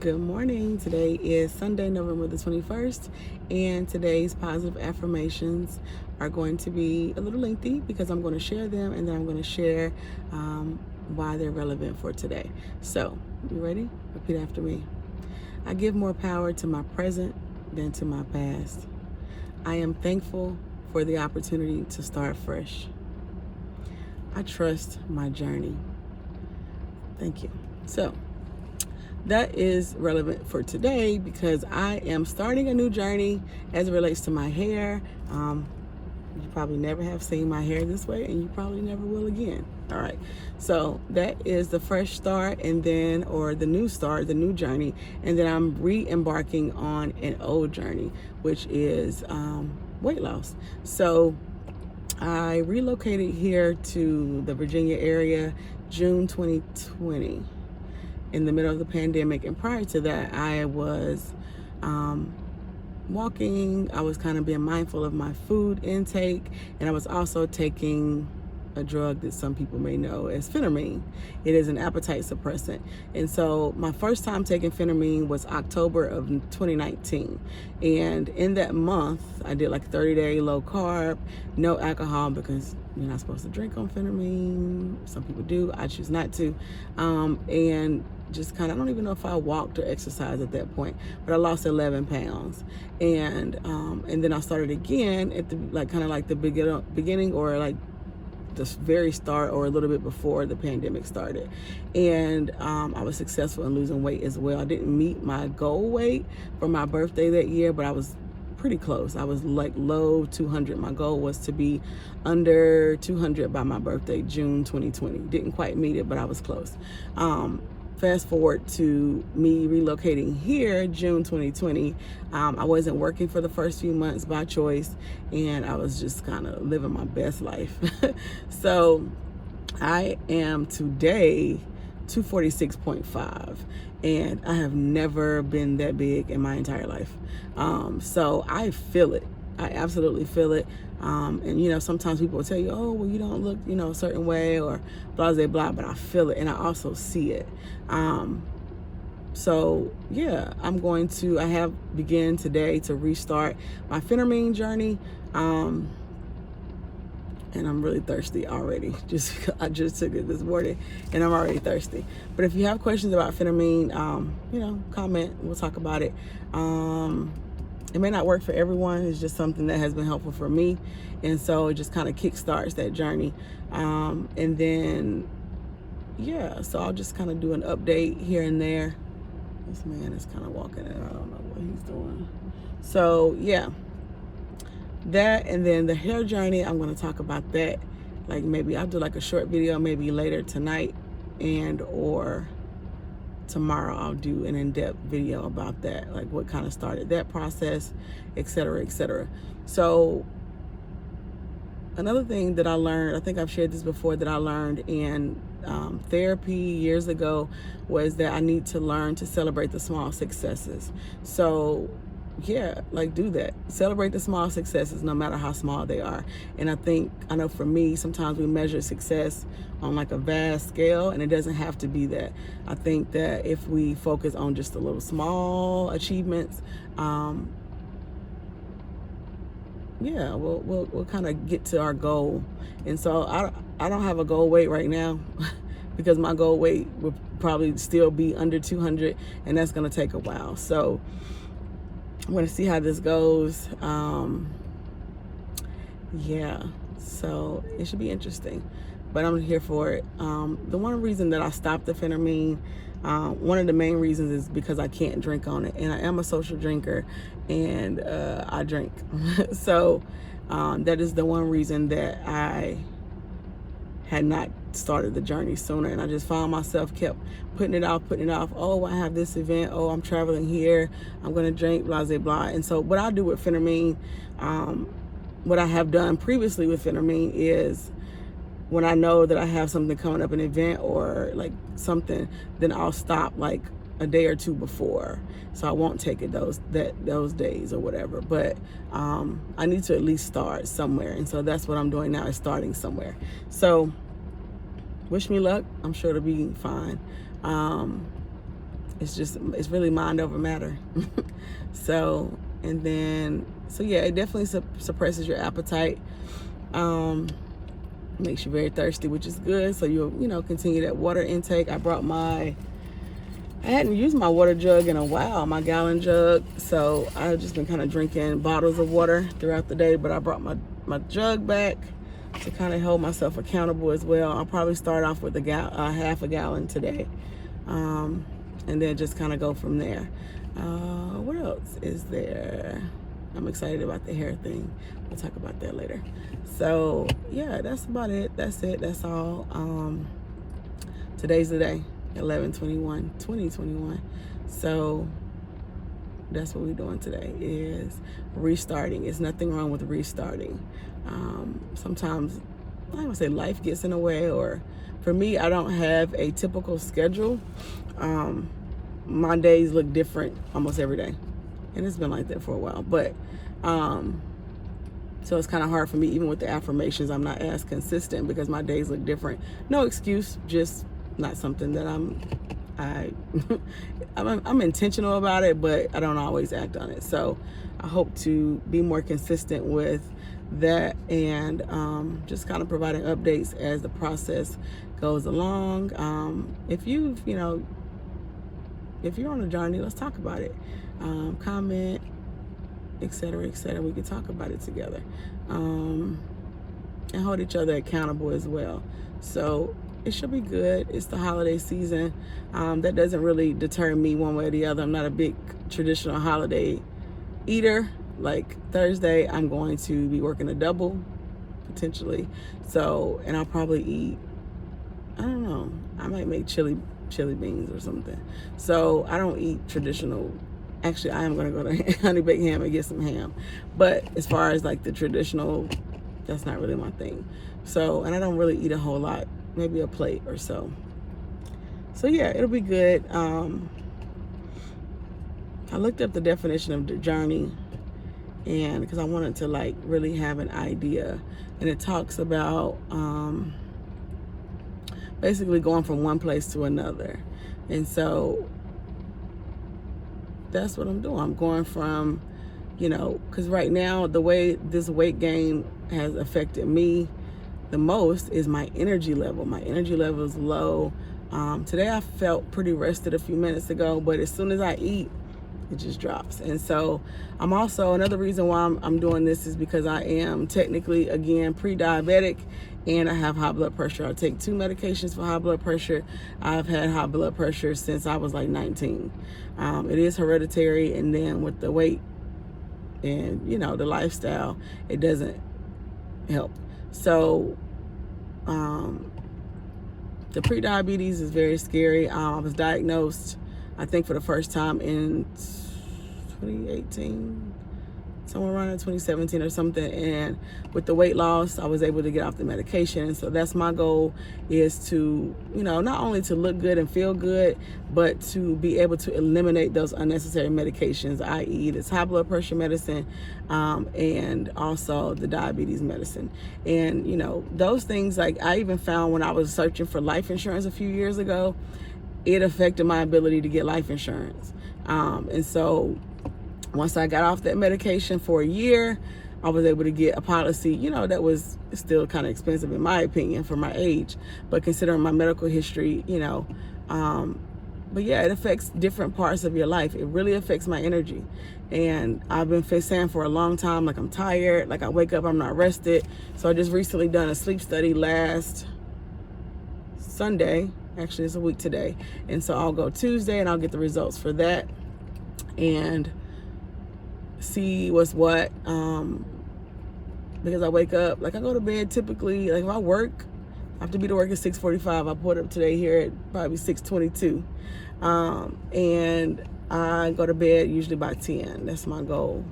Good morning. Today is Sunday, November the 21st, and today's positive affirmations are going to be a little lengthy because I'm going to share them and then I'm going to share why they're relevant for today. So, you ready? Repeat after me. I give more power to my present than to my past. I am thankful for the opportunity to start fresh. I trust my journey. Thank you. So, that is relevant for today because I am starting a new journey as it relates to my hair. You probably never have seen my hair this way, and you probably never will again. All right, so that is the fresh start, and then, or the new start, the new journey, and then I'm re-embarking on an old journey, which is weight loss. So I relocated here to the Virginia area June 2020 in the middle of the pandemic, and prior to that I was walking. I was kind of being mindful of my food intake, and I was also taking a drug that some people may know as Phentermine. It is an appetite suppressant. And so my first time taking Phentermine was October of 2019. And in that month, I did like 30-day low carb, no alcohol, because you're not supposed to drink on Phentermine. Some people do. I choose not to. And just kind of, I don't even know if I walked or exercised at that point, but I lost 11 pounds. And then I started again at the beginning or like the very start or a little bit before the pandemic started. And I was successful in losing weight as well. I didn't meet my goal weight for my birthday that year, but I was pretty close. I was like low 200. My goal was to be under 200 by my birthday, June 2020. Didn't quite meet it, but I was close. Fast forward to me relocating here, June 2020. I wasn't working for the first few months by choice, and I was just kind of living my best life. So I am today 246.5, and I have never been that big in my entire life. So I feel it. I absolutely feel it. And sometimes people will tell you, oh, well, you don't look, a certain way, or blah, blah, blah, but I feel it and I also see it. So yeah, I have begun today to restart my Phentermine journey. And I'm really thirsty already. I just took it this morning and I'm already thirsty. But if you have questions about Phentermine, comment, we'll talk about it. It may not work for everyone. It's just something that has been helpful for me. And so it just kind of kickstarts that journey. And then, so I'll just kind of do an update here and there. This man is kind of walking and I don't know what he's doing. So yeah, that, and then the hair journey, I'm going to talk about that. Like maybe I'll do like a short video, maybe later tonight or tomorrow I'll do an in-depth video about that, like what kind of started that process, etc., etc. So another thing that I learned, I think I've shared this before, that I learned in therapy years ago, was that I need to learn to celebrate the small successes. So yeah, like do that. Celebrate the small successes, no matter how small they are. And I know for me, sometimes we measure success on like a vast scale, and it doesn't have to be that. I think that if we focus on just the little small achievements, we'll kind of get to our goal. And so I don't have a goal weight right now because my goal weight will probably still be under 200, and that's going to take a while. So I'm going to see how this goes. So it should be interesting, but I'm here for it. The one reason that I stopped the Phentermine, one of the main reasons is because I can't drink on it, and I am a social drinker, and I drink. So that is the one reason that I had not started the journey sooner, and I just found myself kept putting it off. Oh, I have this event. Oh, I'm traveling here. I'm gonna drink, blah, blah, blah. And so what I do with Phentermine, what I have done previously with Phentermine is when I know that I have something coming up, an event or like something, then I'll stop like a day or two before, so I won't take it those days or whatever. But I need to at least start somewhere, and so that's what I'm doing now, is starting somewhere. So wish me luck. I'm sure it'll be fine. it's really mind over matter. So, and then, so yeah, it definitely suppresses your appetite. Makes you very thirsty, which is good. So you'll, continue that water intake. I hadn't used my water jug in a while, my gallon jug. So I've just been kind of drinking bottles of water throughout the day, but I brought my jug back to kind of hold myself accountable as well. I'll probably start off with half a gallon today. And then just kind of go from there. What else is there? I'm excited about the hair thing. We'll talk about that later. So yeah, that's about it. That's it. That's all. Today's the day, 11/21/2021. So that's what we're doing today, is restarting. There's nothing wrong with restarting. Sometimes, I don't want to say life gets in the way, or for me, I don't have a typical schedule. My days look different almost every day, and it's been like that for a while. But so it's kind of hard for me, even with the affirmations. I'm not as consistent because my days look different. No excuse, just not something that I'm intentional about it, but I don't always act on it. So I hope to be more consistent with that, and just kind of providing updates as the process goes along. If you're on a journey, let's talk about it. Comment, etc., etc. We can talk about it together, and hold each other accountable as well. So it should be good. It's the holiday season. That doesn't really deter me one way or the other. I'm not a big traditional holiday eater. Like Thursday, I'm going to be working a double, potentially. So, and I'll probably eat, I don't know, I might make chili beans or something. So I don't eat traditional. Actually, I am going to go to Honey Baked Ham and get some ham. But as far as like the traditional, that's not really my thing. So, and I don't really eat a whole lot, maybe a plate or so. So yeah, it'll be good. I looked up the definition of the journey, and because I wanted to like really have an idea, and it talks about basically going from one place to another. And so that's what I'm doing. I'm going from, because right now the way this weight gain has affected me the most is my energy level. My energy level is low. Today I felt pretty rested a few minutes ago, but as soon as I eat, it just drops. And so I'm also, another reason why I'm doing this is because I am technically, again, pre-diabetic, and I have high blood pressure. I take 2 medications for high blood pressure. I've had high blood pressure since I was like 19. It is hereditary, and then with the weight and, the lifestyle, it doesn't help. So the pre-diabetes is very scary. I was diagnosed, I think, for the first time in 2018, somewhere around in 2017 or something. And with the weight loss, I was able to get off the medication. And so that's my goal, is to, not only to look good and feel good, but to be able to eliminate those unnecessary medications, i.e. this high blood pressure medicine, and also the diabetes medicine. And, those things, like I even found when I was searching for life insurance a few years ago, it affected my ability to get life insurance. And so once I got off that medication for a year, I was able to get a policy, that was still kind of expensive in my opinion for my age, but considering my medical history, but yeah, it affects different parts of your life. It really affects my energy. And I've been saying for a long time, like I'm tired, like I wake up, I'm not rested. So I just recently done a sleep study last Sunday. Actually, it's a week today. And so I'll go Tuesday and I'll get the results for that and see what's what. Because I wake up, like I go to bed typically, like if I work, I have to be to work at 6:45. I pulled up today here at probably 6:22. And I go to bed usually by 10. That's my goal.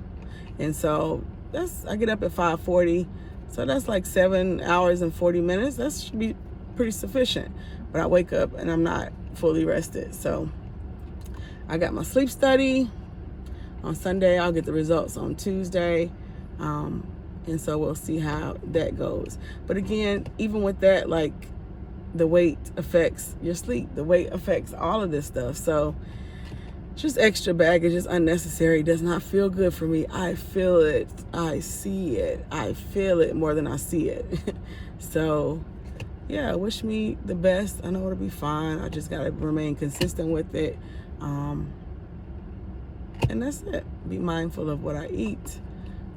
And so I get up at 5:40. So that's like 7 hours and 40 minutes. That should be pretty sufficient. But I wake up and I'm not fully rested. So I got my sleep study on Sunday. I'll get the results on Tuesday. And so we'll see how that goes. But again, even with that, like the weight affects your sleep. The weight affects all of this stuff. So just extra baggage, just unnecessary. It does not feel good for me. I feel it. I see it. I feel it more than I see it. So, yeah, wish me the best. I know it'll be fine. I just got to remain consistent with it. And that's it. Be mindful of what I eat.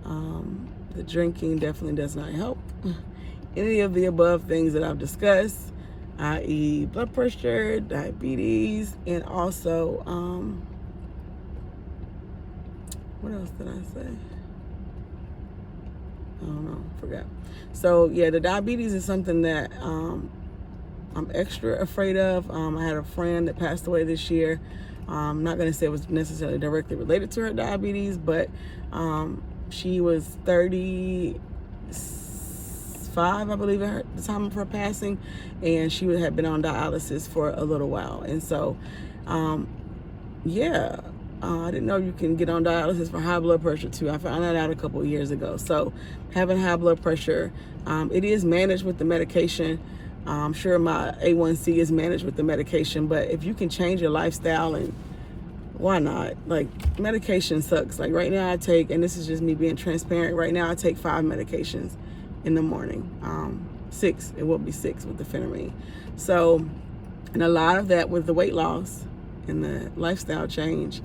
The drinking definitely does not help. Any of the above things that I've discussed, i.e. blood pressure, diabetes, and also, what else did I say? I don't know, forgot. So yeah, the diabetes is something that I'm extra afraid of. I had a friend that passed away this year. I'm not going to say it was necessarily directly related to her diabetes, but she was 35, I believe, at the time of her passing, and she had been on dialysis for a little while. And so, yeah, I didn't know you can get on dialysis for high blood pressure too. I found that out a couple of years ago. So having high blood pressure, it is managed with the medication. I'm sure my A1C is managed with the medication, but if you can change your lifestyle, and why not? Like, medication sucks. Like right now I take, and this is just me being transparent, right now I take 5 medications in the morning. 6, it will be 6 with the Phentermine. So, and a lot of that with the weight loss and the lifestyle change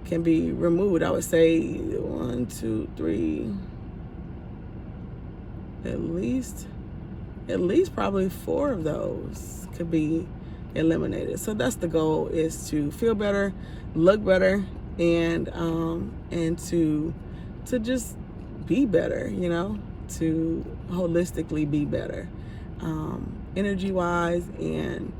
can be removed. I would say 1, 2, 3, at least probably 4 of those could be eliminated. So that's the goal, is to feel better, look better, and to just be better, you know, to holistically be better, energy wise and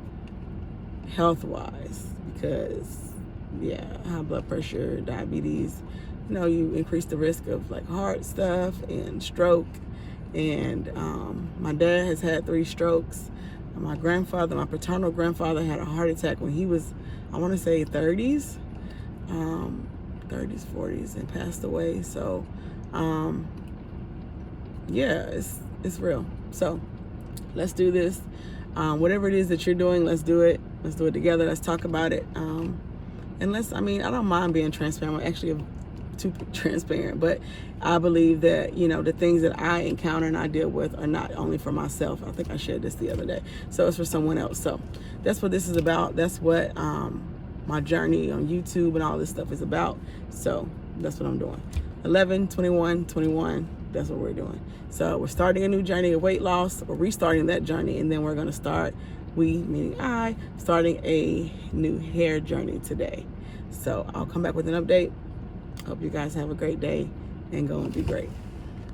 health wise, because yeah, high blood pressure, diabetes, you know, you increase the risk of like heart stuff and stroke. And my dad has had 3 strokes. My grandfather, my paternal grandfather, had a heart attack when he was, I want to say 30s, 40s, and passed away. So, yeah, it's real. So let's do this. Whatever it is that you're doing, let's do it. Let's do it together. Let's talk about it. And I don't mind being transparent. I'm actually too transparent, but I believe that, you know, the things that I encounter and I deal with are not only for myself. I think I shared this the other day. So it's for someone else. So that's what this is about. That's what my journey on YouTube and all this stuff is about. So that's what I'm doing. 11, 21, 21. That's what we're doing. So we're starting a new journey of weight loss. We're restarting that journey, and then we're going to start, we meaning I, starting a new hair journey today. So I'll come back with an update. Hope you guys have a great day and go and be great.